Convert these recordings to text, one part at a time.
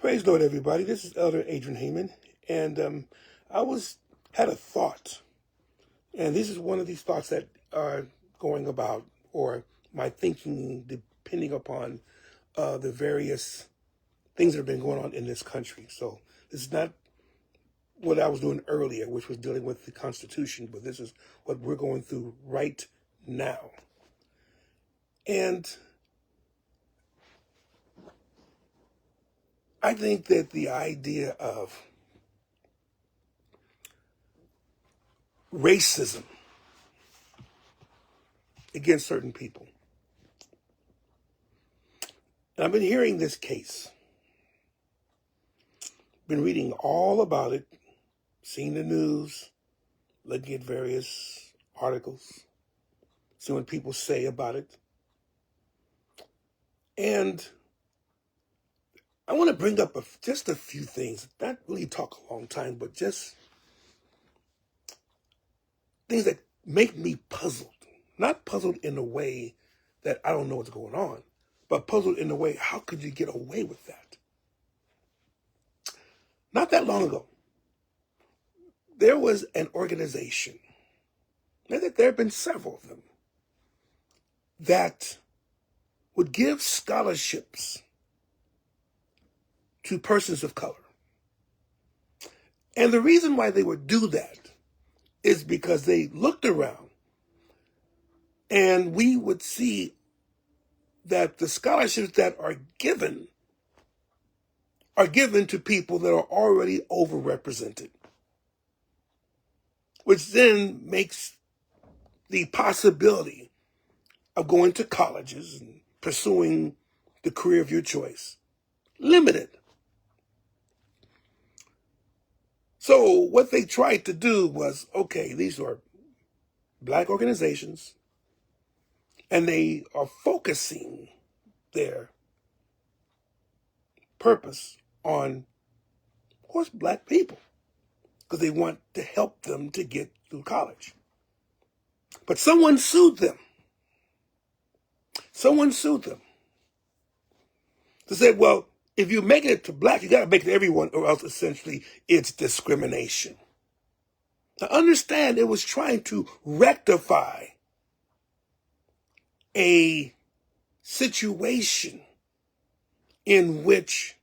Praise the Lord, everybody. This is Elder Adrian Heyman, and I had a thought, and this is one of these thoughts that are going about, or my thinking, depending upon the various things that have been going on in this country. So this is not what I was doing earlier, which was dealing with the Constitution, but this is what we're going through right now. And I think that the idea of racism against certain people, and I've been hearing this case, been reading all about it, seeing the news, looking at various articles, seeing what people say about it. And I want to bring up just a few things, not really talk a long time, but just things that make me puzzled. Not puzzled in a way that I don't know what's going on, but puzzled in a way, how could you get away with that? Not that long ago, there was an organization, and there have been several of them, that would give scholarships to persons of color. And the reason why they would do that is because they looked around and we would see that the scholarships that are given to people that are already overrepresented, which then makes the possibility of going to colleges and pursuing the career of your choice limited. So what they tried to do was, okay, these are Black organizations, and they are focusing their purpose on, of course, Black people, because they want to help them to get through college. But someone sued them. Someone sued them to say, well, if you make it to Black, you got to make it to everyone, or else essentially it's discrimination. Now understand, it was trying to rectify a situation in which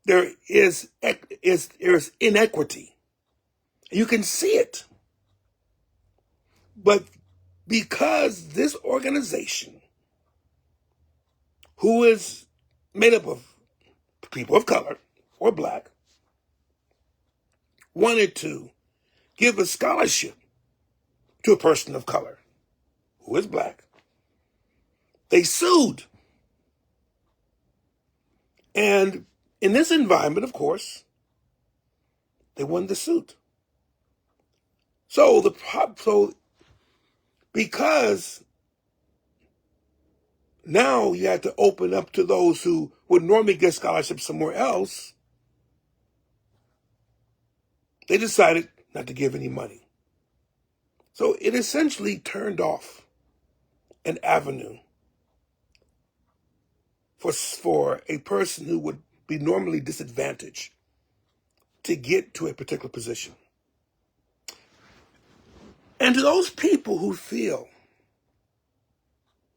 there is inequity. You can see it. But because this organization, who is made up of people of color or Black, wanted to give a scholarship to a person of color who is Black, they sued. And in this environment, of course, they won the suit. So because now you had to open up to those who would normally get scholarships somewhere else, they decided not to give any money. So it essentially turned off an avenue for a person who would be normally disadvantaged to get to a particular position. And to those people who feel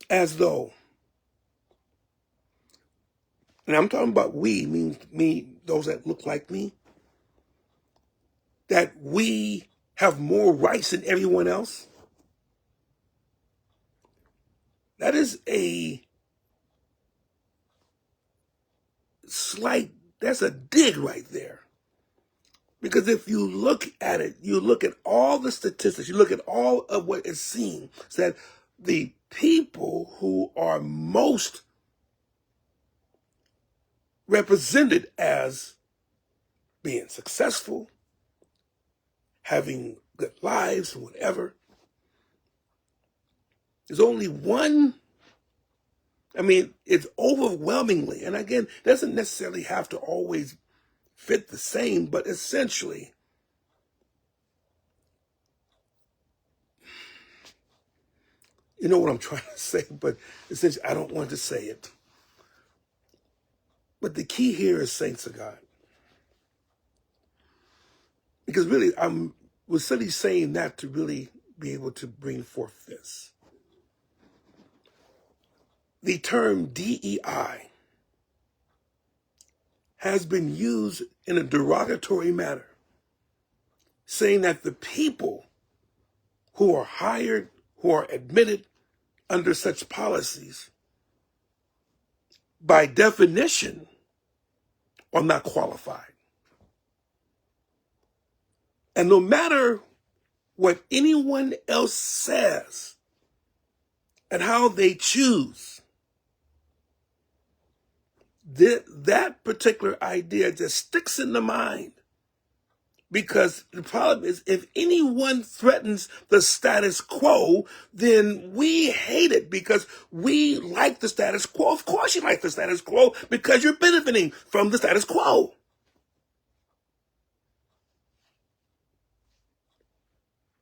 as though, and I'm talking about we, means me, those that look like me, that we have more rights than everyone else, that is that's a dig right there. Because if you look at it, you look at all the statistics, you look at all of what is seen, that the people who are most represented as being successful, having good lives, whatever, there's only one. I mean, it's overwhelmingly, and again, it doesn't necessarily have to always fit the same, but essentially, you know what I'm trying to say, but essentially, I don't want to say it. But the key here is saints of God. Because really, was simply saying that to really be able to bring forth this. The term DEI has been used in a derogatory manner, saying that the people who are hired, who are admitted under such policies, by definition, are not qualified. And no matter what anyone else says and how they choose, that particular idea just sticks in the mind. Because the problem is, if anyone threatens the status quo, then we hate it because we like the status quo. Of course you like the status quo because you're benefiting from the status quo.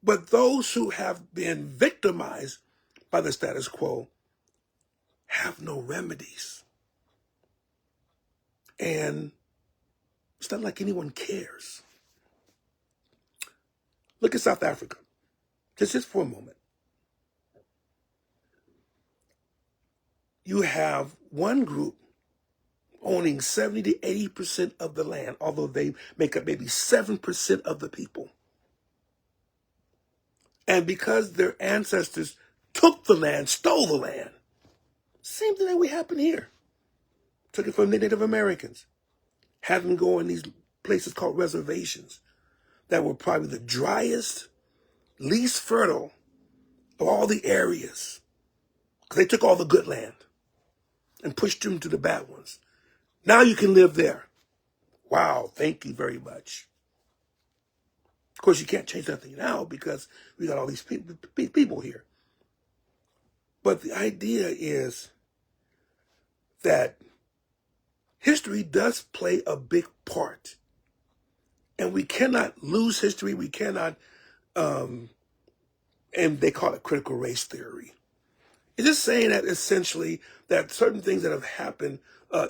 But those who have been victimized by the status quo have no remedies. And it's not like anyone cares. Look at South Africa, just for a moment. You have one group owning 70 to 80% of the land, although they make up maybe 7% of the people. And because their ancestors took the land, stole the land, same thing that would happen here. Took it from the Native Americans, had them go in these places called reservations that were probably the driest, least fertile of all the areas. Because they took all the good land and pushed them to the bad ones. Now you can live there. Wow, thank you very much. Of course, you can't change nothing now because we got all these people here. But the idea is that history does play a big part. And we cannot lose history. We cannot, and they call it critical race theory. It's just saying that essentially that certain things that have happened,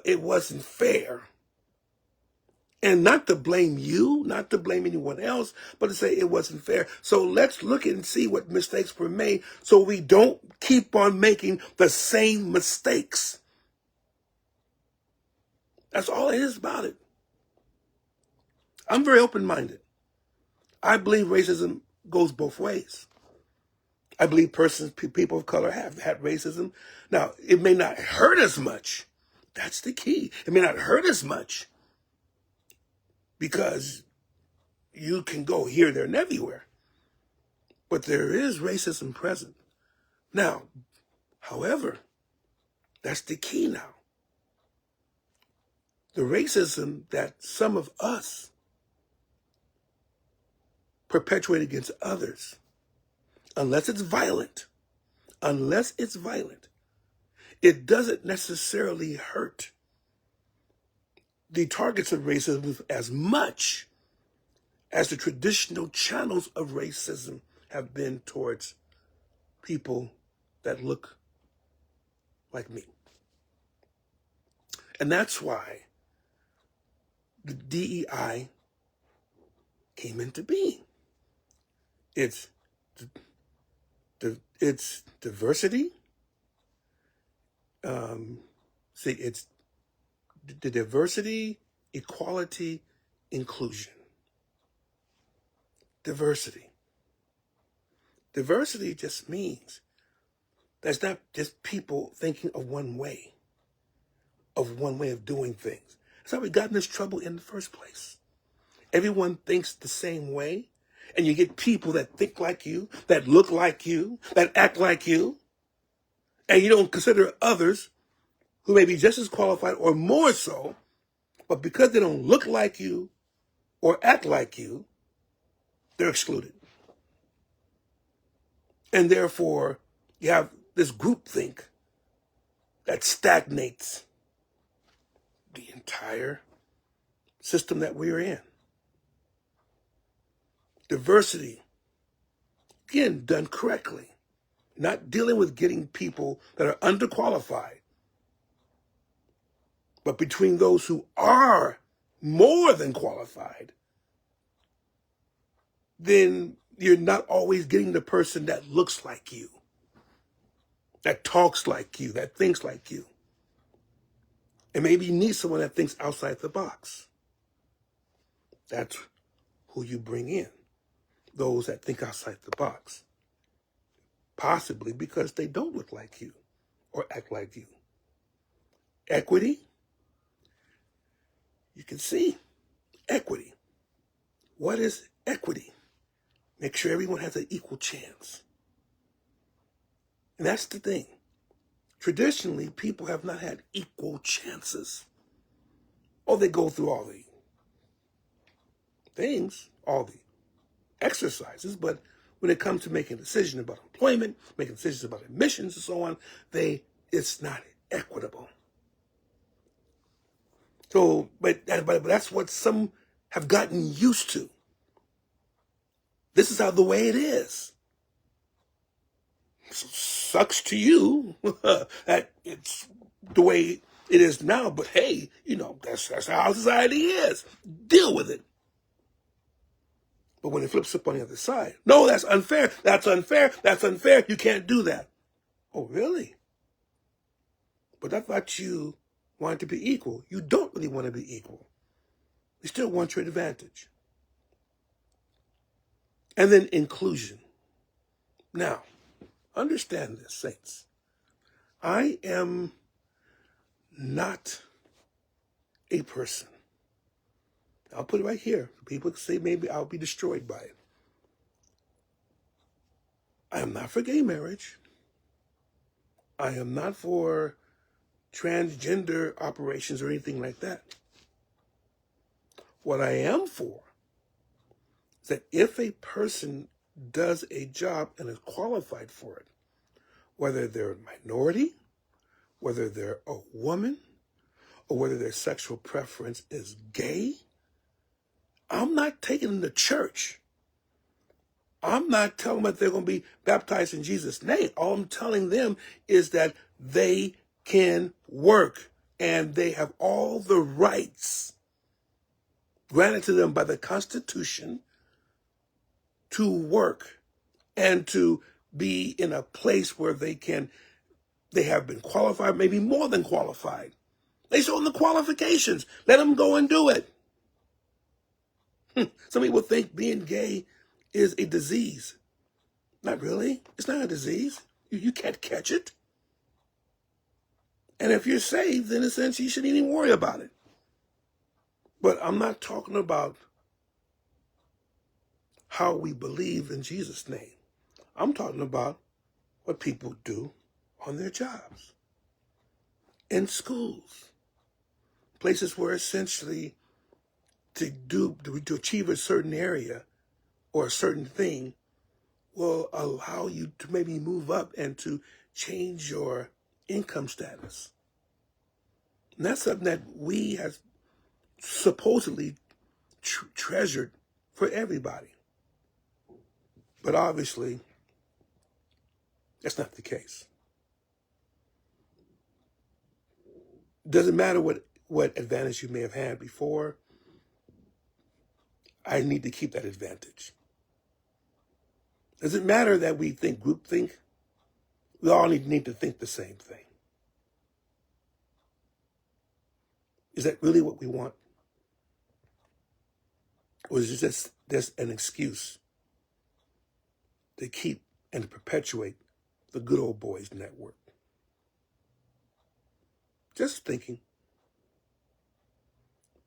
it wasn't fair. And not to blame you, not to blame anyone else, but to say it wasn't fair. So let's look and see what mistakes were made so we don't keep on making the same mistakes. That's all it is about it. I'm very open-minded. I believe racism goes both ways. I believe people of color have had racism. Now, it may not hurt as much. That's the key. It may not hurt as much because you can go here, there, and everywhere. But there is racism present. Now, however, that's the key now. The racism that some of us perpetuate against others, unless it's violent, it doesn't necessarily hurt the targets of racism as much as the traditional channels of racism have been towards people that look like me. And that's why the DEI came into being. It's diversity. It's the diversity, equality, inclusion. Diversity. Diversity just means that's not just people thinking of one way of doing things. That's how we got in this trouble in the first place. Everyone thinks the same way, and you get people that think like you, that look like you, that act like you, and you don't consider others who may be just as qualified or more so, but because they don't look like you or act like you, they're excluded. And therefore, you have this groupthink that stagnates the entire system that we're in. Diversity, again, done correctly. Not dealing with getting people that are underqualified, But between those who are more than qualified, then you're not always getting the person that looks like you, that talks like you, that thinks like you. And maybe you need someone that thinks outside the box. That's who you bring in, those that think outside the box, possibly because they don't look like you or act like you. Equity, you can see equity. What is equity? Make sure everyone has an equal chance. And that's the thing. Traditionally, people have not had equal chances. Or they go through all the things, all the exercises, but when it comes to making a decision about employment, making decisions about admissions and so on, it's not equitable. So, but that's what some have gotten used to. This is how the way it is. Sucks to you that it's the way it is now, but hey, that's how society is. Deal with it. But when it flips up on the other side, no, that's unfair, that's unfair, that's unfair, you can't do that. Oh, really? But I thought you wanted to be equal. You don't really want to be equal. You still want your advantage. And then inclusion. Now, understand this, saints. I am not a person. I'll put it right here. People say maybe I'll be destroyed by it. I am not for gay marriage. I am not for transgender operations or anything like that. What I am for is that if a person does a job and is qualified for it, whether they're a minority, whether they're a woman, or whether their sexual preference is gay, I'm not taking them to church. I'm not telling them that they're going to be baptized in Jesus' name. All I'm telling them is that they can work and they have all the rights granted to them by the Constitution to work and to be in a place where they have been qualified, maybe more than qualified. They show them the qualifications. Let them go and do it. Some people think being gay is a disease. Not really. It's not a disease. You can't catch it. And if you're saved, in a sense, you shouldn't even worry about it. But I'm not talking about how we believe in Jesus' name. I'm talking about what people do on their jobs, in schools, places where essentially to achieve a certain area or a certain thing will allow you to maybe move up and to change your income status. And that's something that we have supposedly treasured for everybody. But obviously, that's not the case. Doesn't matter what advantage you may have had before, I need to keep that advantage. Does it matter that we think groupthink? We all need to think the same thing. Is that really what we want? Or is it just an excuse to keep and to perpetuate the good old boys network? Just thinking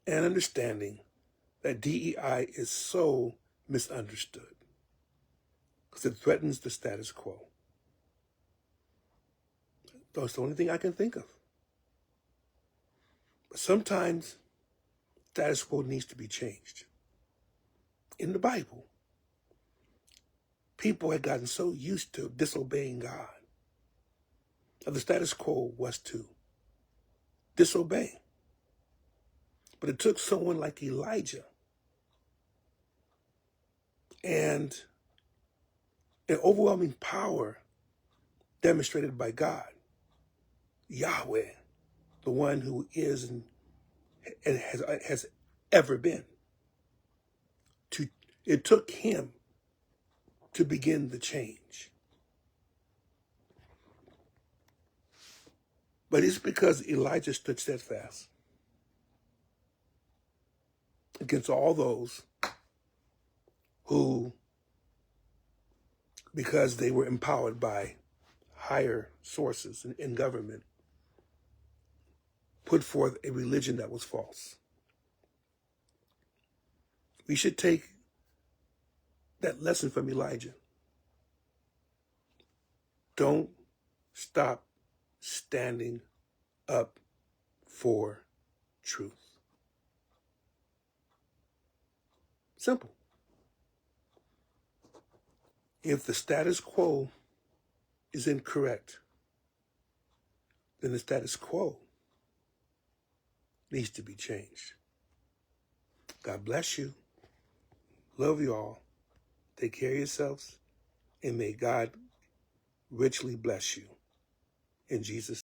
and understanding that DEI is so misunderstood because it threatens the status quo. That's the only thing I can think of. But sometimes status quo needs to be changed. In the Bible, people had gotten so used to disobeying God that the status quo was to disobey. But it took someone like Elijah and an overwhelming power demonstrated by God, Yahweh, the one who is and has ever been. It took him to begin the change. But it's because Elijah stood steadfast against all those who, because they were empowered by higher sources in government, put forth a religion that was false. We should take that lesson from Elijah. Don't stop standing up for truth. Simple. If the status quo is incorrect, then the status quo needs to be changed. God bless you. Love you all. Take care of yourselves, and may God richly bless you. In Jesus' name.